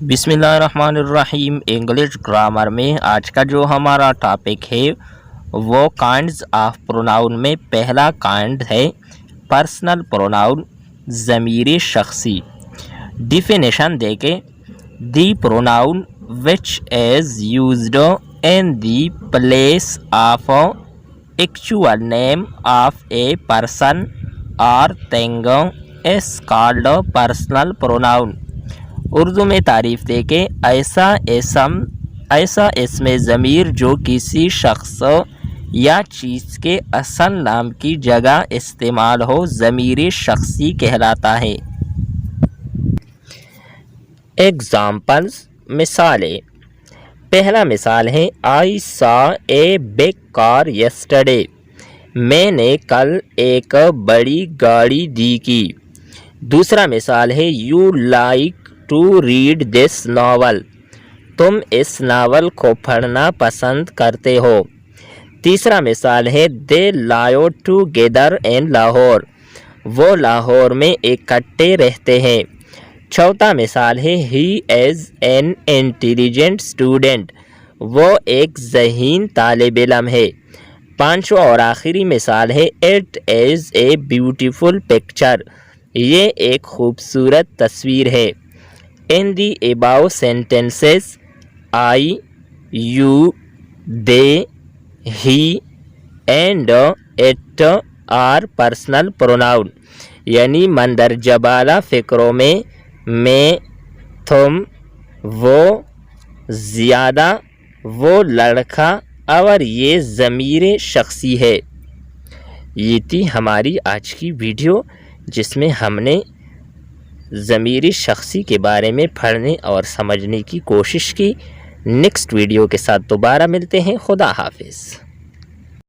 بسم اللہ الرحمن الرحیم۔ انگلش گرامر میں آج کا جو ہمارا ٹاپک ہے وہ کائنڈز آف پروناؤن میں پہلا کائنڈ ہے پرسنل پروناؤن، ضمیر شخصی۔ ڈیفینیشن دیکھیں، the pronoun which is used in the place of actual name of a person or thing is called personal pronoun. Urdu میں تعریف دے کے ایسا اسم ضمیر جو کسی شخص یا چیز کے اصل نام کی جگہ استعمال ہو ضمیر شخصی کہلاتا ہے۔ ایگزامپلز، مثالیں۔ پہلا مثال ہے آئی سا اے بگ کار یسٹرڈے، میں نے کل ایک بڑی گاڑی دیکھی۔ دوسرا مثال ہے you like to read this novel, تم اس ناول کو پڑھنا پسند کرتے ہو۔ تیسرا مثال ہے دے لائیو ٹوگیدر ان لاہور، وہ لاہور میں اکٹھے رہتے ہیں۔ چوتھا مثال ہے ہی از این انٹیلیجنٹ اسٹوڈنٹ، وہ ایک ذہین طالب علم ہے۔ پانچواں اور آخری مثال ہے it is a beautiful picture, یہ ایک خوبصورت تصویر ہے۔ In the above sentences, I, you, they, he and it are personal pronoun، یعنی مندرجہ بالا فقروں میں تم، وہ، زیادہ، وہ لڑکا اور یہ ضمیر شخصی ہے۔ یہ تھی ہماری آج کی ویڈیو جس میں ہم نے ضمیر شخصی کے بارے میں پڑھنے اور سمجھنے کی کوشش کی۔ نیکسٹ ویڈیو کے ساتھ دوبارہ ملتے ہیں۔ خدا حافظ۔